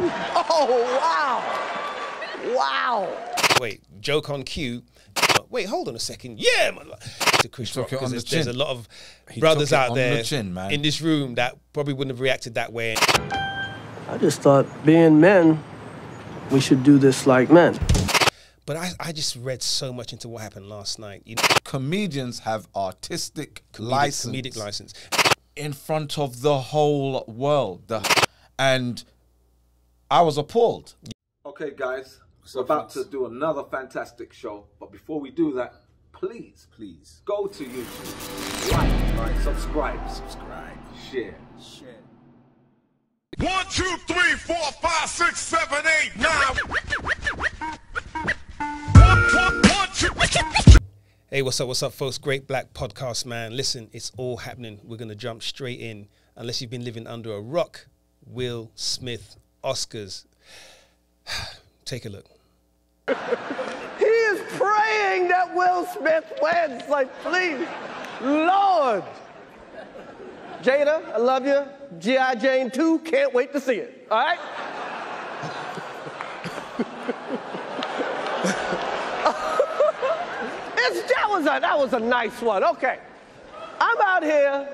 Oh, wow. Wow. Wait, joke on cue. Wait, hold on a second. Yeah, man. To Chris Rock, because there's a lot of brothers out there in this room that probably wouldn't have reacted that way. I just thought, being men, we should do this like men. But I just read so much into what happened last night. You know, comedians have artistic license. Comedic license. In front of the whole world. And I was appalled. Okay, guys, we're about to do another fantastic show. But before we do that, please go to YouTube. Like, subscribe, share. 1, 2, 3, 4, 5, 6, 7, 8, 9. Hey, what's up, folks? Great Black Podcast, man. Listen, it's all happening. We're going to jump straight in. Unless you've been living under a rock, Will Smith, Oscars. Take a look. He is praying that Will Smith wins. Like, please, Lord. Jada, I love you. G.I. Jane 2, can't wait to see it. All right? That was a nice one. Okay. I'm out here.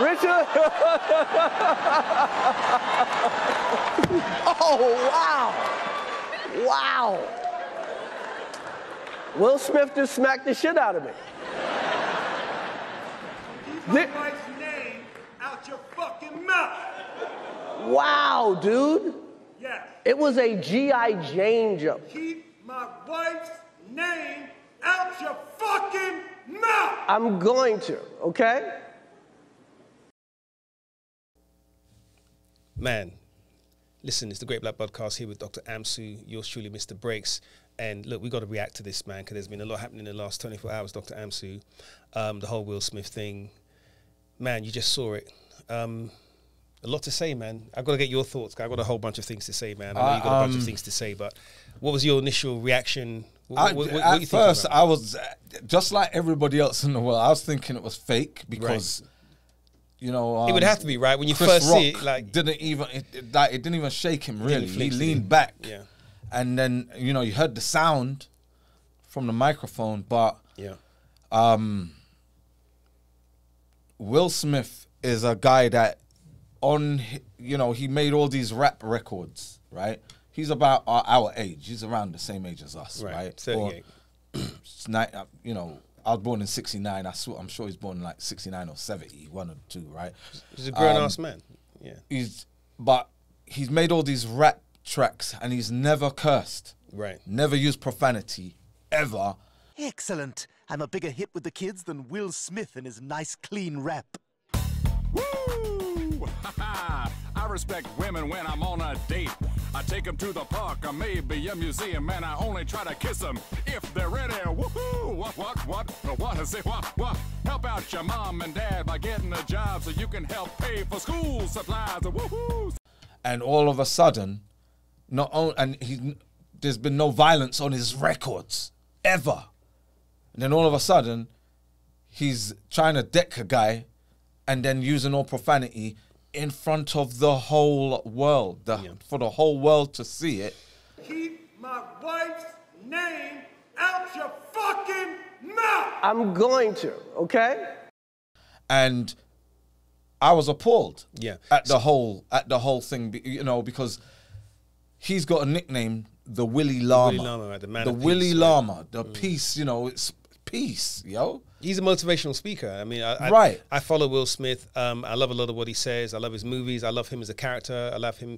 Richard. Oh, wow. Wow. Will Smith just smacked the shit out of me. Keep my wife's name out your fucking mouth. Wow, dude. Yes. It was a G.I. Jane joke. Keep my wife's name out your fucking mouth! I'm going to, okay? Man, listen, it's the Great Black Podcast here with Dr. Amsu, yours truly, Mr. Breaks. And look, we got to react to this, man, because there's been a lot happening in the last 24 hours, Dr. Amsu. The whole Will Smith thing. Man, you just saw it. A lot to say, man. I've got to get your thoughts. I've got a whole bunch of things to say, man. I know you've got a bunch of things to say, but what was your initial reaction? At first, I was just like everybody else in the world. I was thinking it was fake because, you know, it would have to be, right? When you Chris first Rock see it, like it didn't even shake him really. He leaned back, and then you know you heard the sound from the microphone, but Will Smith is a guy that he made all these rap records, right? He's about our age. He's around the same age as us, right? 38. You know, I was born in '69. I'm sure he's born in like '69 or '70, one or two, right? He's a grown-ass man. Yeah. But he's made all these rap tracks and he's never cursed. Right. Never used profanity, ever. Excellent. I'm a bigger hit with the kids than Will Smith and his nice, clean rap. Woo! I respect women when I'm on a date. I take them to the park or maybe a museum, and I only try to kiss them if they're ready. Woohoo! What? Say what? Help out your mom and dad by getting a job so you can help pay for school supplies. Woohoo! And all of a sudden, there's been no violence on his records ever. And then all of a sudden, he's trying to deck a guy and then using all profanity in front of the whole world, for the whole world to see it. Keep my wife's name out your fucking mouth! I'm going to, okay? And I was appalled at the whole thing, you know, because he's got a nickname, the Willy Llama. Willy Llama, right? The man the of peace, Willy right? Llama, the peace, you know, it's peace, yo. He's a motivational speaker. I mean, I follow Will Smith. I love a lot of what he says. I love his movies. I love him as a character. I love him,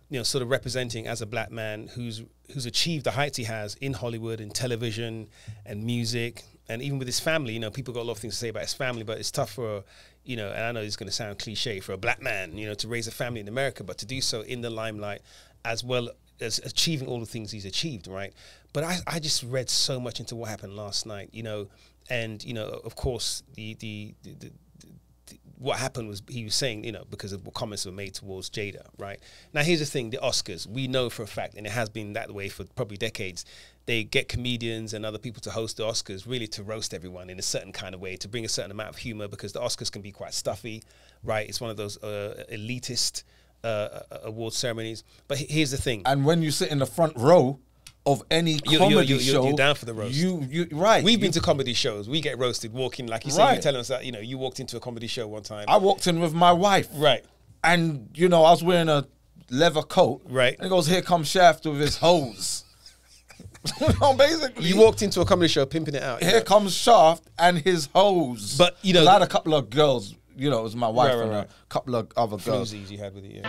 you know, sort of representing as a black man who's achieved the heights he has in Hollywood, in television and music. And even with his family, you know, people got a lot of things to say about his family, but it's tough for, you know, and I know it's going to sound cliche, for a black man, you know, to raise a family in America, but to do so in the limelight as well as achieving all the things he's achieved, right? But I just read so much into what happened last night, you know, and, you know, of course, what happened was he was saying, you know, because of what comments were made towards Jada, right? Now, here's the thing, the Oscars, we know for a fact, and it has been that way for probably decades, they get comedians and other people to host the Oscars really to roast everyone in a certain kind of way, to bring a certain amount of humor, because the Oscars can be quite stuffy, right? It's one of those elitist award ceremonies. But here's the thing. And when you sit in the front row of any comedy show, you're down for the roast. Right. We've been to comedy shows. We get roasted walking, like you said, you're telling us that, you walked into a comedy show one time. I walked in with my wife. Right. And, I was wearing a leather coat. Right. And he goes, here comes Shaft with his hose. Basically. You walked into a comedy show pimping it out. Here comes Shaft and his hose. But, I had a couple of girls, it was my wife and a couple of other girls. Floozies you had with it,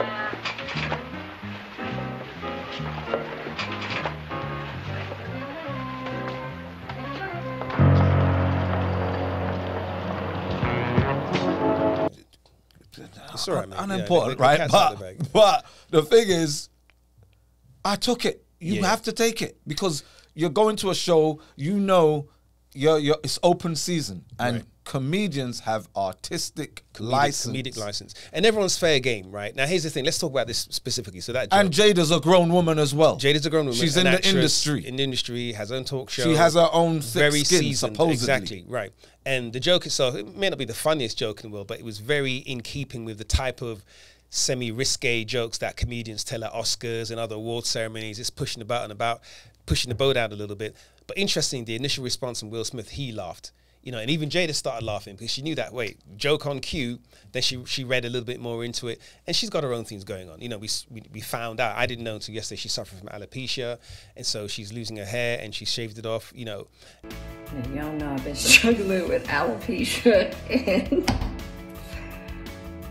It's all right, man. Unimportant, right? But the thing is, I took it. You have to take it because you're going to a show. It's open season, and comedians have artistic license, comedic license, and everyone's fair game, right? Now, here's the thing. Let's talk about this specifically. So that and Jada's a grown woman as well. Jada's a grown woman. She's in the industry. In the industry, has her own talk show. She has her own thick very skin, seasoned, supposedly. exactly, right. And the joke itself, it may not be the funniest joke in the world, but it was very in keeping with the type of semi-risque jokes that comedians tell at Oscars and other award ceremonies. It's pushing the boat out a little bit. But interesting, the initial response from Will Smith, he laughed. And even Jada started laughing because she knew that, joke on cue. Then she read a little bit more into it. And she's got her own things going on. We found out, I didn't know until yesterday, she's suffering from alopecia. And so she's losing her hair and she shaved it off, And y'all know I've been struggling with alopecia.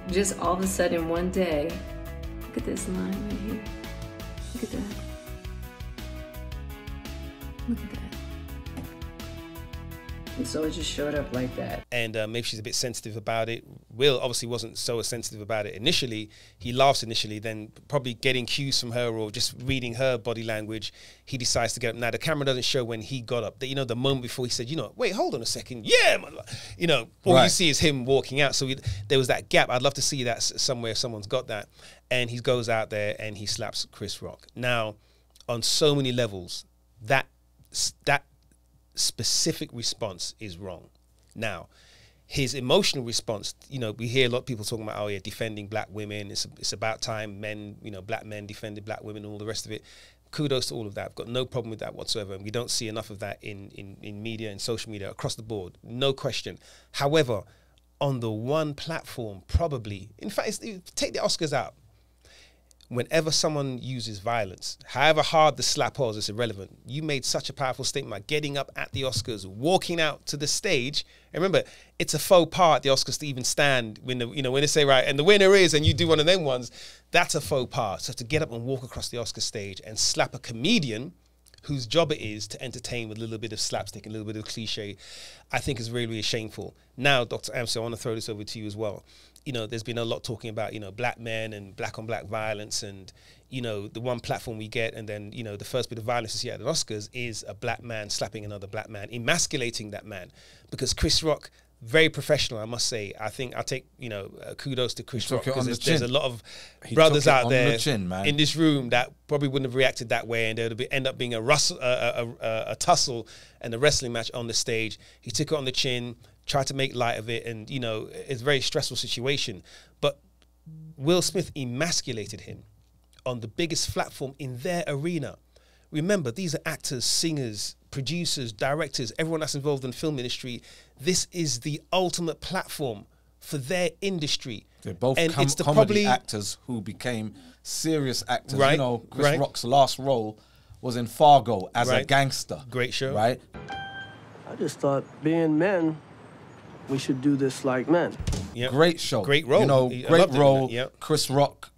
And just all of a sudden one day, look at this line right here. Look at that. Look at that. And so it just showed up like that. And maybe she's a bit sensitive about it. Will obviously wasn't so sensitive about it initially. He laughs initially, then probably getting cues from her or just reading her body language, he decides to get up. Now, the camera doesn't show when he got up. The moment before he said, wait, hold on a second. Yeah, man. All you see is him walking out. So there was that gap. I'd love to see that somewhere someone's got that. And he goes out there and he slaps Chris Rock. Now, on so many levels, that specific response is wrong. Now, his emotional response, we hear a lot of people talking about, defending black women. It's about time men, black men defended black women and all the rest of it. Kudos to all of that. I've got no problem with that whatsoever. And we don't see enough of that in media and social media across the board. No question. However, on the one platform, probably, in fact, take the Oscars out. Whenever someone uses violence, however hard the slap was, it's irrelevant. You made such a powerful statement by getting up at the Oscars, walking out to the stage. And remember, it's a faux pas at the Oscars to even stand when when they say, right, and the winner is, and you do one of them ones, that's a faux pas. So to get up and walk across the Oscar stage and slap a comedian whose job it is to entertain with a little bit of slapstick and a little bit of cliche, I think is really, really shameful. Now, Dr. Amso, I want to throw this over to you as well. There's been a lot talking about, black men and black on black violence and, the one platform we get and then, the first bit of violence you see at the Oscars is a black man slapping another black man, emasculating that man. Because Chris Rock, very professional, I must say. I think I take, kudos to Chris Rock because there's a lot of brothers out there in this room that probably wouldn't have reacted that way and there would end up being a tussle and a wrestling match on the stage. He took it on the chin, tried to make light of it, and it's a very stressful situation. But Will Smith emasculated him on the biggest platform in their arena. Remember, these are actors, singers, producers, directors, everyone that's involved in the film industry. This is the ultimate platform for their industry. They're both comedy actors who became serious actors. Right, Chris Rock's last role was in Fargo as a gangster. Great show. Right? I just thought being men, we should do this like men. Yep. Great show. Great role. Great role. Yep. Chris Rock,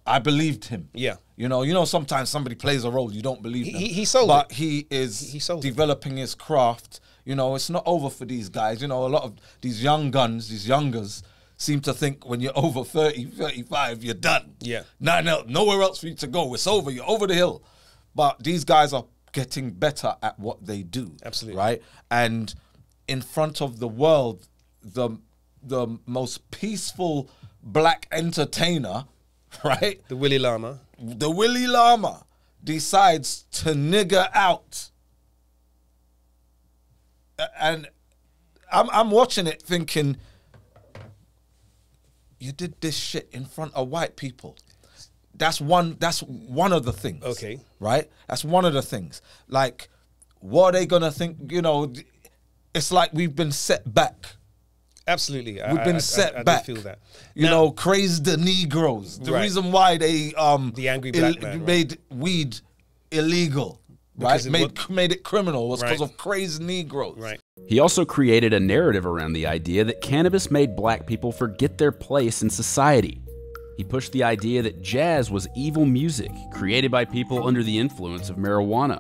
I believed him. Yeah. Sometimes somebody plays a role you don't believe them. He sold but it. He is developing his craft. It's not over for these guys. A lot of these young guns, these youngers, seem to think when you're over 30, 35, you're done. Yeah. No, nowhere else for you to go. It's over. You're over the hill. But these guys are getting better at what they do. Absolutely. Right? And in front of the world, the most peaceful black entertainer, right? The Willy Llama. The Willy Llama decides to nigger out. And I'm watching it thinking, you did this shit in front of white people. That's one of the things. Okay. Right? That's one of the things. Like, what are they gonna think? You know, it's like we've been set back. Absolutely. We've been set back. I feel that. You know, crazy the Negroes. The reason why they the angry black man, made weed illegal, because made it criminal was because of crazy Negroes. Right. He also created a narrative around the idea that cannabis made black people forget their place in society. He pushed the idea that jazz was evil music created by people under the influence of marijuana.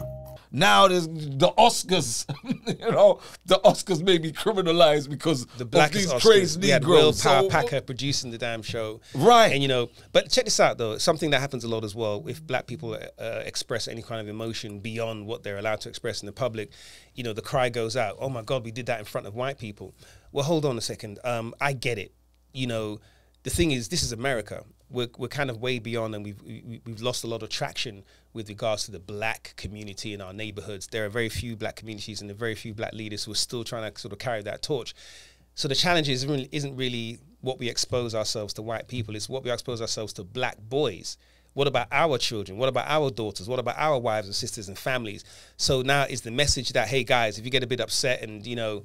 Now there's the Oscars, you know, the Oscars may be criminalized because the black of these Oscars. crazy We had Negroes. Will Packer producing the damn show. Right. And, you know, but check this out, though. Something that happens a lot as well. If black people express any kind of emotion beyond what they're allowed to express in the public, you know, the cry goes out, oh, my God, we did that in front of white people. Well, hold on a second. I get it. You know, the thing is, this is America. We're kind of way beyond, and we've lost a lot of traction with regards to the black community in our neighborhoods. There are very few black communities and there are very few black leaders who are still trying to sort of carry that torch. So the challenge isn't really what we expose ourselves to white people. It's what we expose ourselves to black boys. What about our children? What about our daughters? What about our wives and sisters and families? So now is the message that, hey guys, if you get a bit upset and, you know,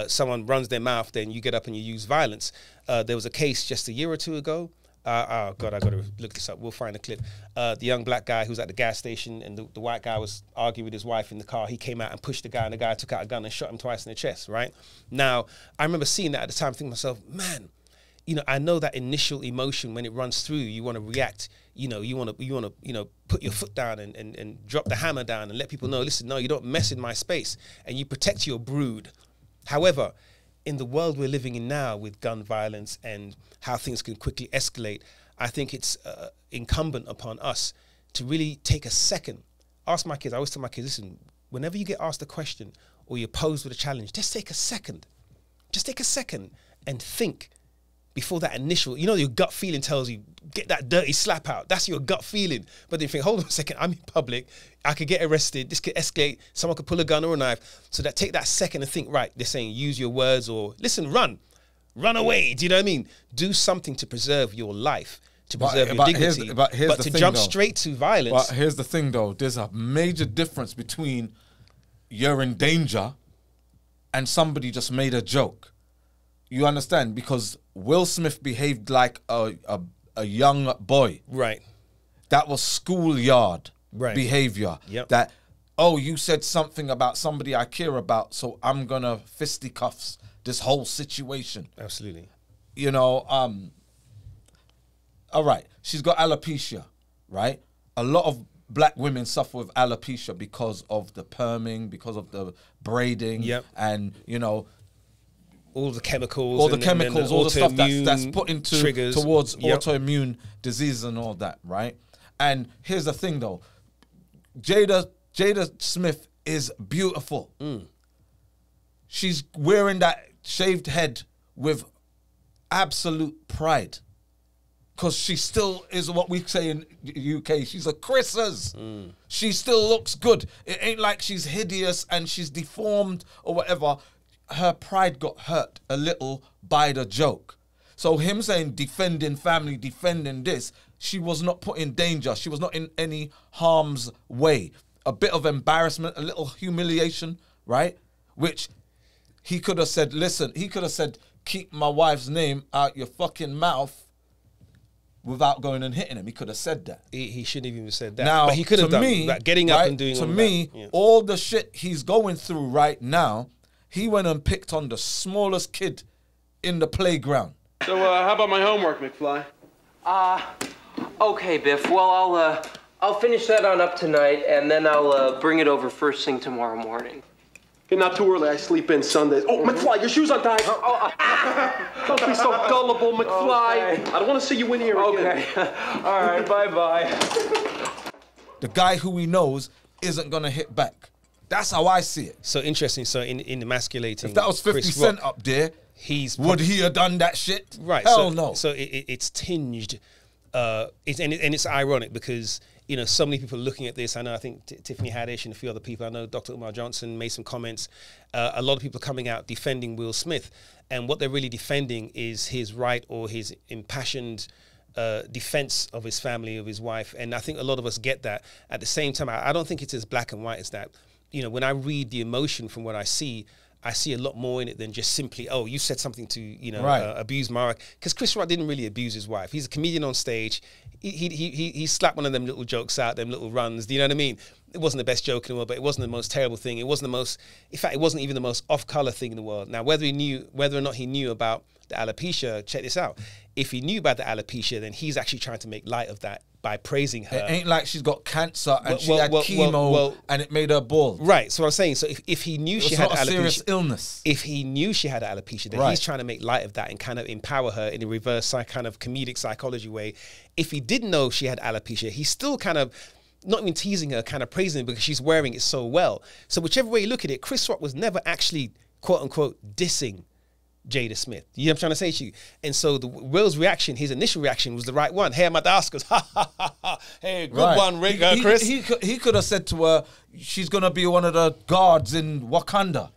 someone runs their mouth, then you get up and you use violence. There was a case just a year or two ago. Oh God, I got to look this up. We'll find a clip. The young black guy who was at the gas station, and the white guy was arguing with his wife in the car. He came out and pushed the guy, and the guy took out a gun and shot him twice in the chest. Right now, I remember seeing that at the time, thinking to myself, man, you know, I know that initial emotion when it runs through, you want to react. You know, you want to, you know, put your foot down and drop the hammer down and let people know, listen, no, you don't mess in my space, and you protect your brood. However, in the world we're living in now with gun violence and how things can quickly escalate, I think it's incumbent upon us to really take a second. Ask my kids, I always tell my kids, listen, whenever you get asked a question or you're posed with a challenge, just take a second. Just take a second and think before that initial, you know, your gut feeling tells you, get that dirty slap out. That's your gut feeling. But then you think, hold on a second, I'm in public. I could get arrested. This could escalate. Someone could pull a gun or a knife. So that take that second and think, right, they're saying use your words or listen, run away. Do you know what I mean? Do something to preserve your life, to preserve your dignity. But to jump straight to violence. But here's the thing though, there's a major difference between you're in danger and somebody just made a joke. You understand? Because Will Smith behaved like a young boy. Right. That was schoolyard behavior. Yep. That, oh, you said something about somebody I care about, so I'm going to fisticuffs this whole situation. Absolutely. You know, all right, she's got alopecia, right? A lot of black women suffer with alopecia because of the perming, because of the braiding, and, you know, all the chemicals, all the stuff that's put into triggers towards autoimmune disease and all that, right? And here's the thing, though, Jada Smith is beautiful. She's wearing that shaved head with absolute pride, because she still is what we say in the UK. She's a Chris's. She still looks good. It ain't like she's hideous and she's deformed or whatever. Her pride got hurt a little by the joke. So him saying defending family, defending this, she was not put in danger. She was not in any harm's way. A bit of embarrassment, a little humiliation, right? Which he could have said, listen, he could have said, keep my wife's name out your fucking mouth without going and hitting him. He could have said that. He shouldn't have even said that. Now, but he could have done that, getting up and doing all that. To me, all the shit he's going through right now, he went and picked on the smallest kid in the playground. So, how about my homework, McFly? Okay, Biff. Well, I'll finish that on up tonight, and then I'll bring it over first thing tomorrow morning. Okay, not too early. I sleep in Sundays. Oh, McFly, your shoes untied. Don't be so gullible, McFly. Okay. I don't want to see you in here again. Okay. All right, bye-bye. The guy who he knows isn't going to hit back. That's how I see it. So interesting. So in emasculating, if that was 50 Cent up there, would he have done that shit? Right. Hell no. So it's tinged, and it's ironic because you know, so many people looking at this. I know, I think Tiffany Haddish and a few other people. I know Dr. Umar Johnson made some comments. A lot of people coming out defending Will Smith. And what they're really defending is his right or his impassioned defense of his family, of his wife. And I think a lot of us get that. At the same time, I don't think it's as black and white as that. You know, when I read the emotion from what I see a lot more in it than just simply, oh, you said something to, you know, abuse Mara. Because Chris Rock didn't really abuse his wife. He's a comedian on stage. He slapped one of them little jokes out, them little runs. Do you know what I mean? It wasn't the best joke in the world, but it wasn't the most terrible thing. It wasn't the most, in fact, it wasn't even the most off-color thing in the world. Now, whether or not he knew about the alopecia, check this out. If he knew about the alopecia, then he's actually trying to make light of that by praising her. It ain't like she's got cancer and she had chemo and it made her bald. Right. So I'm saying, so if he knew she had alopecia, serious illness. If he knew she had alopecia, then he's trying to make light of that and kind of empower her in a reverse kind of comedic psychology way. If he didn't know she had alopecia, he's still kind of not even teasing her, kind of praising her because she's wearing it so well. So whichever way you look at it, Chris Rock was never actually quote unquote dissing Jada Smith. You know what I'm trying to say to you? And so Will's reaction, his initial reaction was the right one. Hey, I'm at the Oscars. Ha, ha, ha, ha. Hey, good one, Rick, Chris. He could have said to her, she's going to be one of the guards in Wakanda.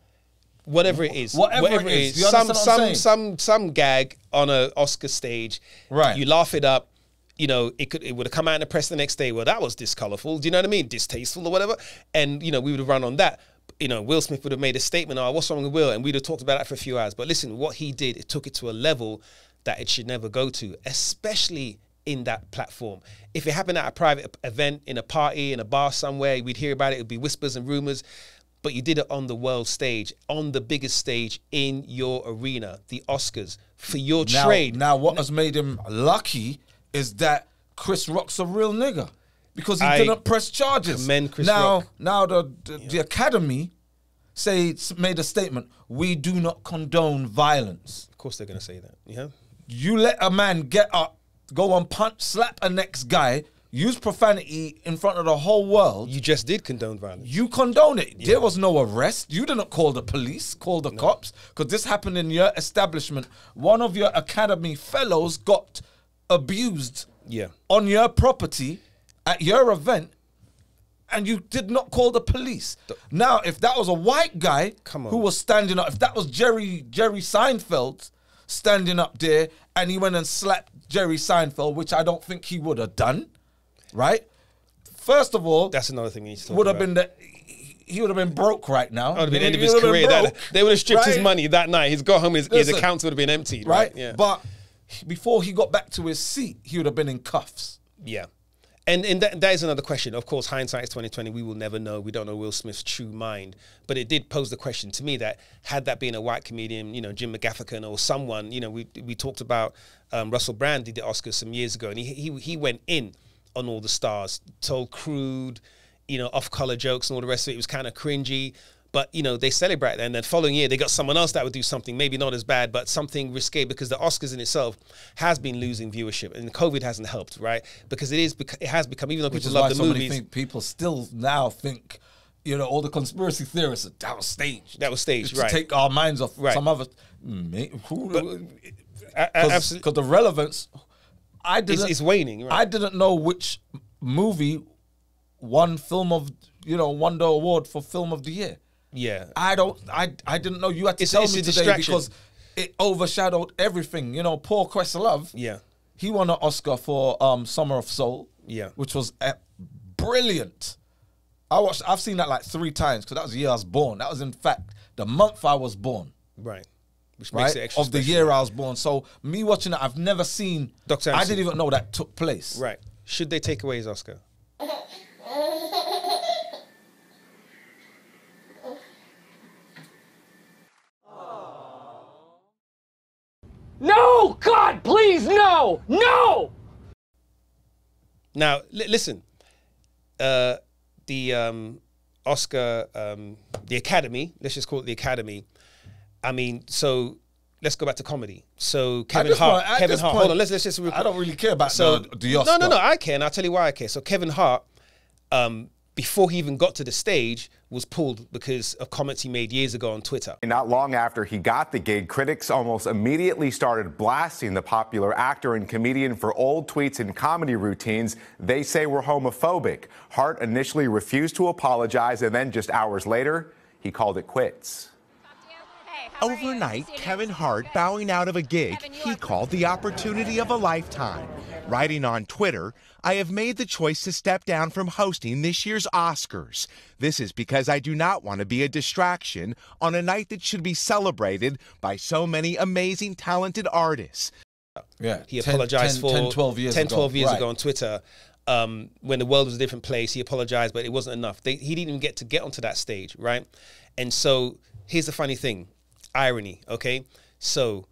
Whatever it is. Whatever it is. Some gag on an Oscar stage. Right. You laugh it up. You know, it would have come out in the press the next day. Well, that was discolorful. Do you know what I mean? Distasteful or whatever. And, you know, we would have run on that. You know, Will Smith would have made a statement, oh, what's wrong with Will? And we'd have talked about that for a few hours. But listen, what he did, it took it to a level that it should never go to, especially in that platform. If it happened at a private event, in a party, in a bar somewhere, we'd hear about it. It would be whispers and rumors. But you did it on the world stage, on the biggest stage in your arena, the Oscars, for your trade. Now, what has made him lucky is that Chris Rock's a real nigga. Because he didn't press charges. Commend Chris Rock. Now the Academy made a statement. We do not condone violence. Of course they're going to say that. Yeah. You let a man get up, go and punch, slap a next guy, use profanity in front of the whole world. You just did condone violence. You condone it. Yeah. There was no arrest. You didn't call the police, call the cops. Because this happened in your establishment. One of your Academy fellows got abused on your property at your event, and you did not call the police. Now, if that was a white guy who was standing up, if that was Jerry Seinfeld standing up there, and he went and slapped Jerry Seinfeld, which I don't think he would have done, right? First of all, that's another thing he needs to talk would about. have been he would have been broke right now. That would have been the end of his career. They would have stripped his money that night. He's got home, his accounts would have been emptied. Right? Yeah. But before he got back to his seat, he would have been in cuffs. Yeah. And that is another question. Of course, hindsight is 2020. We will never know. We don't know Will Smith's true mind. But it did pose the question to me that had that been a white comedian, you know, Jim McGaffigan or someone, you know, we talked about Russell Brand did the Oscars some years ago, and he went in on all the stars, told crude, you know, off-color jokes and all the rest of it. It was kind of cringy. But, you know, they celebrate that. And then the following year, they got someone else that would do something, maybe not as bad, but something risque, because the Oscars in itself has been losing viewership. And COVID hasn't helped, right? Because it has become, even though people love the movies. People still now think, you know, all the conspiracy theorists, that was staged. That was staged, right. To take our minds off some other... Because the relevance... It's waning, right? I didn't know which movie won won the award for Film of the Year. Yeah. I didn't know. You had to tell me today because it overshadowed everything. You know, Paul Questlove. Yeah. He won an Oscar for Summer of Soul. Yeah. Which was brilliant. I've seen that like 3 times because that was the year I was born. That was in fact the month I was born. Right. Which makes it extra of the year I was born. So me watching that, I've never seen. Dr. I didn't even know that took place. Right. Should they take away his Oscar? No! God, please, no! No! Now, listen. The Oscar, the Academy, let's just call it the Academy. I mean, so let's go back to comedy. So Kevin Hart, hold on, let's just... I don't really care about the Oscar. No, I care, and I'll tell you why I care. So Kevin Hart before he even got to the stage, was pulled because of comments he made years ago on Twitter. Not long after he got the gig, critics almost immediately started blasting the popular actor and comedian for old tweets and comedy routines they say were homophobic. Hart initially refused to apologize, and then just hours later, he called it quits. Overnight, Kevin Hart bowing out of a gig he called the opportunity of a lifetime. Writing on Twitter, "I have made the choice to step down from hosting this year's Oscars. This is because I do not want to be a distraction on a night that should be celebrated by so many amazing, talented artists." Yeah, he apologized for 10, 12 years ago on Twitter. When the world was a different place, he apologized, but it wasn't enough. He didn't even get onto that stage, right? And so here's the funny thing. Irony, okay? So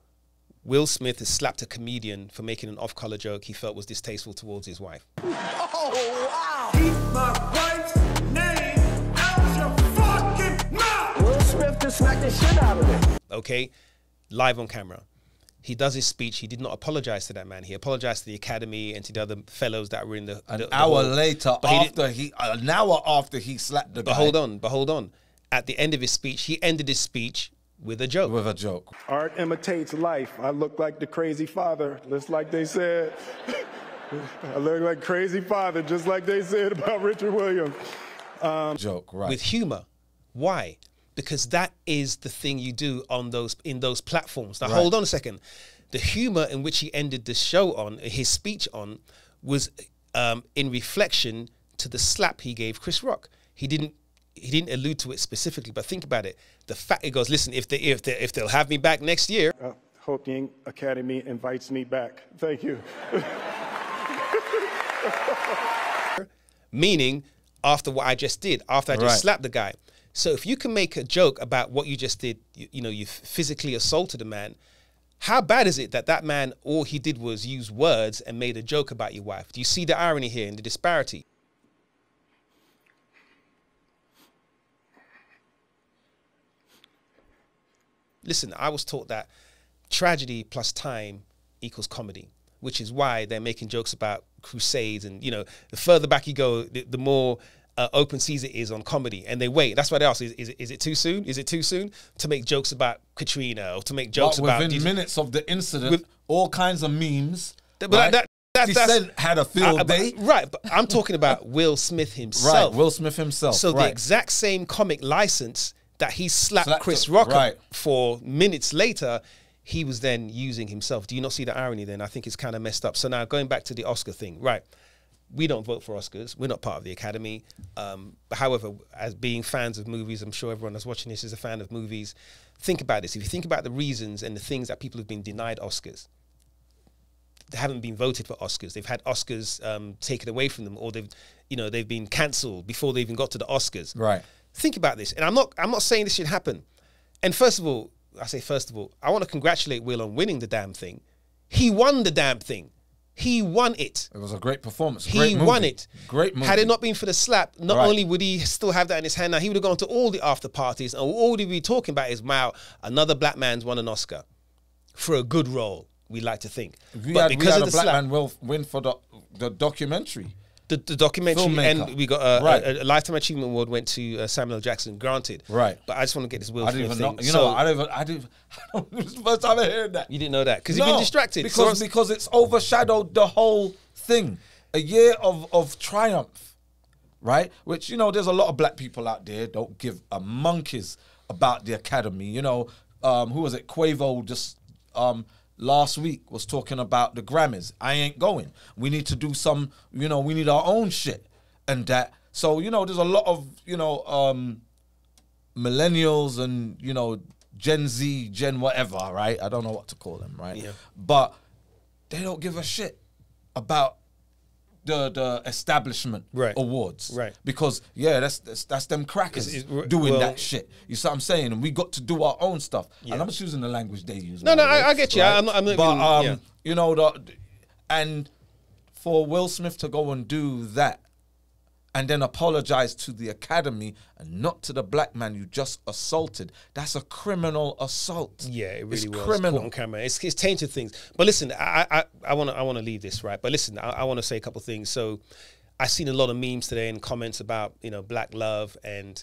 Will Smith has slapped a comedian for making an off-color joke he felt was distasteful towards his wife. Oh, wow! Keep my wife's name out your fucking mouth! Will Smith just smacked the shit out of him. Okay? Live on camera. He does his speech. He did not apologize to that man. He apologized to the Academy and to the other fellows that were in the An hour later, an hour after he slapped the guy. But hold on. At the end of his speech, he ended his speech with a joke. With a joke. Art imitates life. I look like the crazy father, just like they said. I look like crazy father, just like they said about Richard Williams. Joke, right. With humor. Why? Because that is the thing you do in those platforms. Now, hold on a second. The humor in which he ended the show on, his speech on, was in reflection to the slap he gave Chris Rock. He didn't allude to it specifically, but think about it. The fact it goes, listen, if they'll have me back next year. Hope the Academy invites me back. Thank you. Meaning, after what I just did, after I just slapped the guy. So if you can make a joke about what you just did, you physically assaulted a man, how bad is it that man, all he did was use words and made a joke about your wife? Do you see the irony here and the disparity? Listen, I was taught that tragedy plus time equals comedy, which is why they're making jokes about crusades. And, the further back you go, the more open season is on comedy. And they wait. That's why they ask, is it too soon? Is it too soon to make jokes about Katrina or to make jokes about... within minutes of the incident, all kinds of memes. But that's had a field day. Right, but I'm talking about Will Smith himself. Right, Will Smith himself. So the exact same comic license that he slapped Chris Rock for minutes later, he was then using himself. Do you not see the irony then? I think it's kind of messed up. So now going back to the Oscar thing, right. We don't vote for Oscars. We're not part of the Academy. However, as being fans of movies, I'm sure everyone that's watching this is a fan of movies. Think about this. If you think about the reasons and the things that people have been denied Oscars, they haven't been voted for Oscars. They've had Oscars taken away from them, or they've been cancelled before they even got to the Oscars. Right. Think about this, and I'm not saying this should happen. And first of all, I want to congratulate Will on winning the damn thing. He won the damn thing. He won it. It was a great performance. He won it. Great movie. Had it not been for the slap, not only would he still have that in his hand now, he would have gone to all the after parties, and all he'd be talking about is, wow, another black man's won an Oscar for a good role. We like to think, but because of the black man will win for the documentary. The documentary, filmmaker. And we got a Lifetime Achievement Award went to Samuel L. Jackson, granted. Right. But I just want to get this Will Smith thing. I didn't. It's the first time I heard that. You didn't know that because you've been distracted. Because it's overshadowed the whole thing. A year of triumph, right? Which there's a lot of black people out there don't give a monkeys about the Academy. Who was it? Quavo just last week was talking about the Grammys. I ain't going. We need to do some, we need our own shit and that. So, there's a lot of, millennials and, Gen Z, Gen whatever, right? I don't know what to call them, right? Yeah. But they don't give a shit about the establishment awards. Right. Because, that's them crackers doing that shit. You see what I'm saying? And we got to do our own stuff. Yeah. And I'm just using the language they use. No, I get you. Right? I'm not but, and for Will Smith to go and do that and then apologize to the Academy and not to the black man you just assaulted, that's a criminal assault. Yeah, it really was. Criminal. Caught on camera. It's tainted things. But listen, I want to leave this, right? But listen, I want to say a couple of things. So I've seen a lot of memes today and comments about, you know, black love, and,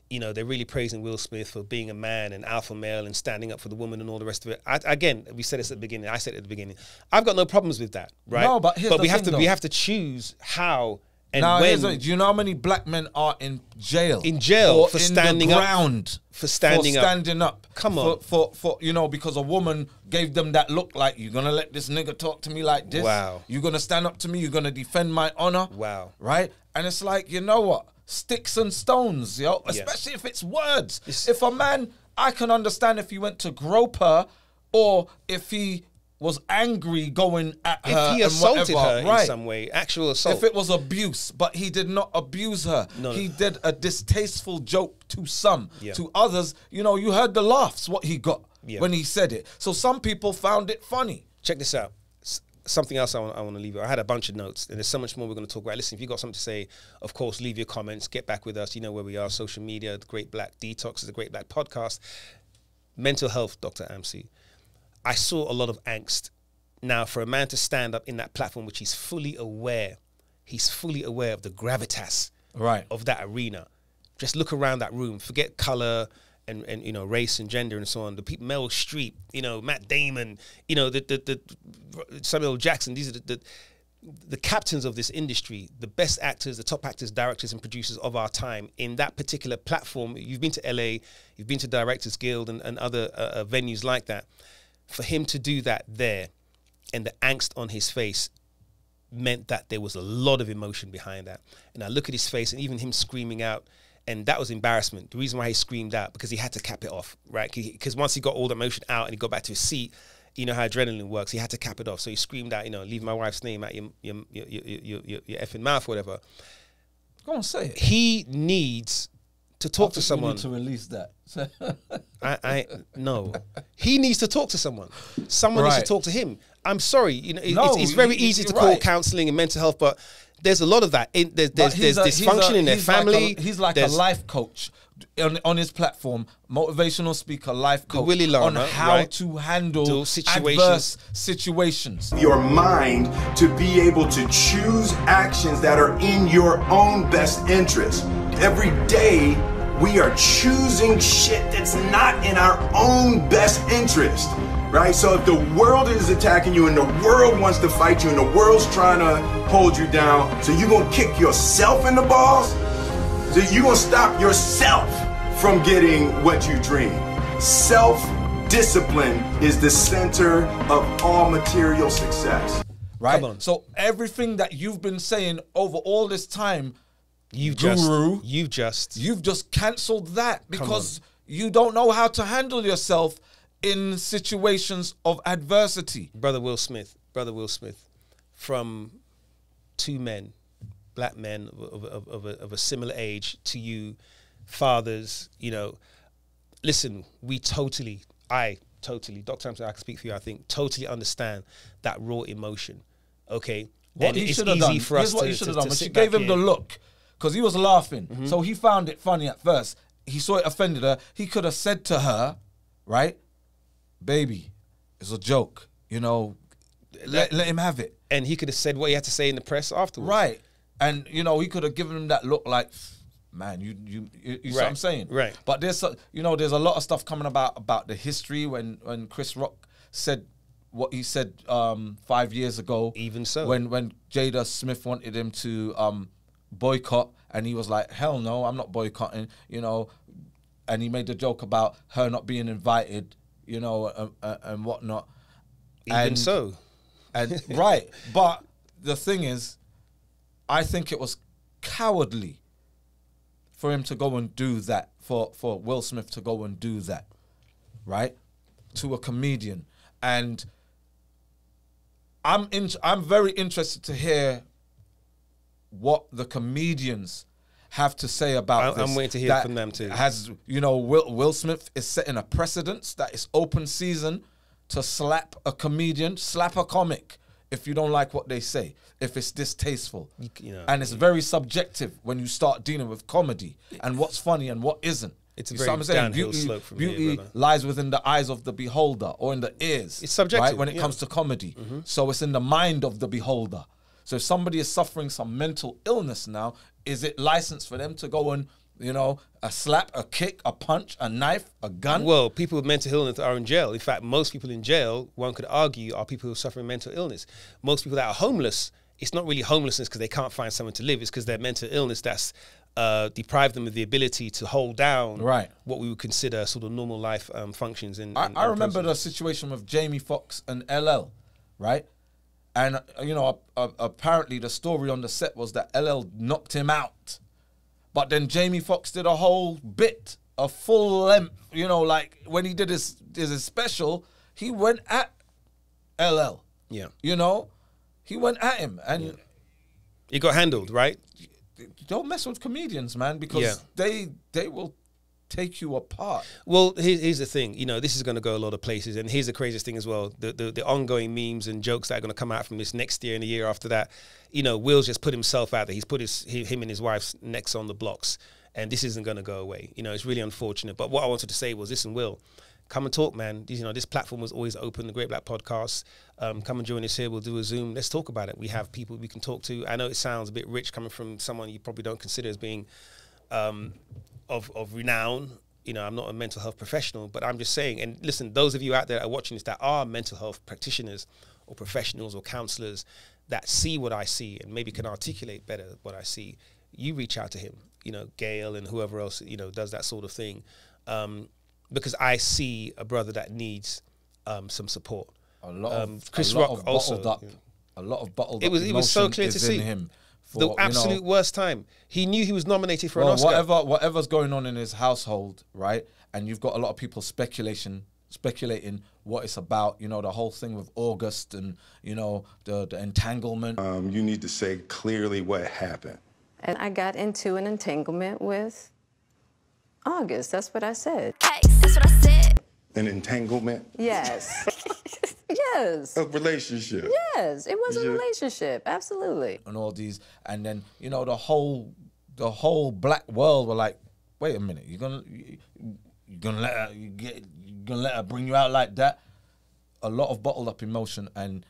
you know, they're really praising Will Smith for being a man and alpha male and standing up for the woman and all the rest of it. Again, we said this at the beginning. I said it at the beginning. I've got no problems with that, right? No, but here's the we have thing, to we have to choose how and now, when. do you know how many black men are in jail? In jail or for in standing the up. ground For standing up. Come on. For you know, because a woman gave them that look like, you're gonna let this nigga talk to me like this? Wow. You're gonna stand up to me? You're gonna defend my honor? Wow. Right? And it's like, you know what? Sticks and stones, yo. Especially if it's words. If a man, I can understand if he went to grope her, or if he was angry going at her. If he assaulted and her in some way, actual assault. If it was abuse, but he did not abuse her. No, he did a distasteful joke to some. Yeah. To others, you know, you heard the laughs, what he got Yeah. when he said it. So some people found it funny. Check this out. Something else I want to leave you. I had a bunch of notes, and there's so much more we're going to talk about. Listen, if you've got something to say, of course, leave your comments. Get back with us. You know where we are. Social media, the Great Black Detox is the Great Black Podcast. Mental health, Dr. Amsi. I saw a lot of angst. Now, for a man to stand up in that platform, which he's fully aware of the gravitas of that arena. Just look around that room. Forget color and you know, race and gender and so on. The people, Meryl Streep, you know, Matt Damon, you know, the Samuel L. Jackson. These are the captains of this industry, the best actors, the top actors, directors, and producers of our time in that particular platform. You've been to LA, you've been to Directors Guild and other venues like that. For him to do that there, and the angst on his face meant that there was a lot of emotion behind that. And I look at his face, and even him screaming out, and that was embarrassment. The reason why he screamed out, because he had to cap it off, right? Because once he got all the emotion out and he got back to his seat, you know how adrenaline works. He had to cap it off. So he screamed out, you know, leave my wife's name out your effing mouth, or whatever. Go on, say it. He needs to talk to someone. You need to release that. No. He needs to talk to someone. Someone needs to talk to him. I'm sorry, you know, it's very easy to call counseling and mental health, but there's a lot of that. There's dysfunction in their family. He's like a life coach on his platform, motivational speaker, life coach, Willy Lama, on how to handle adverse situations. Your mind to be able to choose actions that are in your own best interest. Every day, we are choosing shit that's not in our own best interest, right? So if the world is attacking you and the world wants to fight you and the world's trying to hold you down, so you're gonna kick yourself in the balls? So you're gonna stop yourself from getting what you dream. Self-discipline is the center of all material success. Right? So everything that you've been saying over all this time, you've just cancelled that because you don't know how to handle yourself in situations of adversity. Brother Will Smith, from two men, black men of a similar age to you, fathers, you know, listen, I totally, Dr. Amsa, I can speak for you, I think, totally understand that raw emotion, okay? What he should have done, here's what he should have done. When she gave him the look, because he was laughing, so he found it funny at first. He saw it offended her. He could have said to her, right, baby, it's a joke, you know, let him have it. And he could have said what he had to say in the press afterwards. Right. And, you know, he could have given him that look like, man, you see what I'm saying? Right. But there's a lot of stuff coming about the history when Chris Rock said what he said 5 years ago. Even so. When Jada Smith wanted him to boycott, and he was like, hell no, I'm not boycotting, you know, and he made a joke about her not being invited, you know, and whatnot. Even so. And right. But the thing is, I think it was cowardly for him to go and do that, for Will Smith to go and do that, right, to a comedian. And I'm very interested to hear what the comedians have to say about this. I'm waiting to hear from them too. Has, you know, Will Smith is setting a precedence that it's open season to slap a comedian, slap a comic, if you don't like what they say, if it's distasteful. You know, and it's very subjective when you start dealing with comedy and what's funny and what isn't. It's a very downhill slope from here, beauty brother. lies within the eyes of the beholder or in the ears. It's subjective, right, when it yeah. comes to comedy. So it's in the mind of the beholder. So if somebody is suffering some mental illness now, is it licensed for them to go and, you know, a slap, a kick, a punch, a knife, a gun? Well, people with mental illness are in jail. In fact, most people in jail, one could argue, are people who are suffering mental illness. Most people that are homeless, it's not really homelessness because they can't find somewhere to live. It's because their mental illness that's deprived them of the ability to hold down what we would consider sort of normal life functions. I remember the situation with Jamie Foxx and LL, right? And, you know, apparently the story on the set was that LL knocked him out. But then Jamie Foxx did a whole bit, a full length, you know, like when he did his special, he went at LL. Yeah. You know, he went at him and it got handled, right? Don't mess with comedians, man, because they will take you apart. Well, here's the thing. You know, this is going to go a lot of places, and here's the craziest thing as well: the ongoing memes and jokes that are going to come out from this next year and the year after that. You know, Will's just put himself out there. He's put him and his wife's necks on the blocks, and this isn't going to go away. You know, it's really unfortunate. But what I wanted to say was, listen, Will, come and talk, man. You know, this platform was always open, the Great Black Podcast. Come and join us here. We'll do a Zoom. Let's talk about it. We have people we can talk to. I know it sounds a bit rich coming from someone you probably don't consider as being of renown. You know, I'm not a mental health professional, but I'm just saying, and listen, those of you out there that are watching this that are mental health practitioners or professionals or counselors that see what I see and maybe can articulate better what I see, you reach out to him, you know, Gail and whoever else, you know, does that sort of thing. Because I see a brother that needs some support. A lot of Chris a lot Rock of also. bottled up, a lot of bottled up. It was so clear to see him. For, the absolute worst time. He knew he was nominated for an Oscar. Whatever's going on in his household, right? And you've got a lot of people speculating what it's about. You know, the whole thing with August and, you know, the entanglement. You need to say clearly what happened. And I got into an entanglement with August. That's what I said. Hey, that's what I said. An entanglement? Yes. Yes. A relationship? Yes, it was a relationship, absolutely. And all these, and then, you know, the whole black world were like, wait a minute, you're gonna let her bring you out like that? A lot of bottled up emotion, and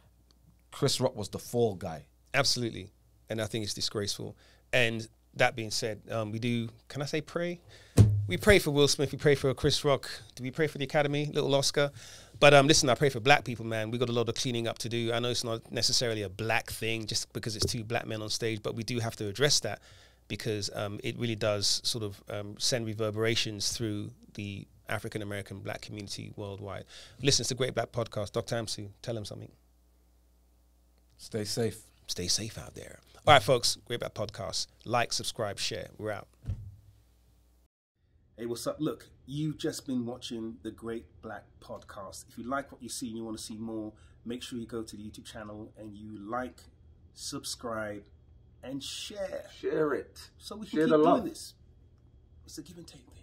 Chris Rock was the fall guy. Absolutely, and I think it's disgraceful. And that being said, we do, can I say pray? We pray for Will Smith. We pray for Chris Rock. Do we pray for the Academy, little Oscar? But listen, I pray for black people, man. We got a lot of cleaning up to do. I know it's not necessarily a black thing just because it's two black men on stage, but we do have to address that because it really does sort of send reverberations through the African-American black community worldwide. Listen, it's the Great Black Podcast. Dr. Amsu, tell him something. Stay safe. Stay safe out there. All right, folks, Great Black Podcast. Like, subscribe, share. We're out. Hey, what's up? Look, you've just been watching the Great Black Podcast. If you like what you see and you want to see more, make sure you go to the YouTube channel and you like, subscribe, and share. Share it. So we can Share keep the doing love. this. It's a give and take thing.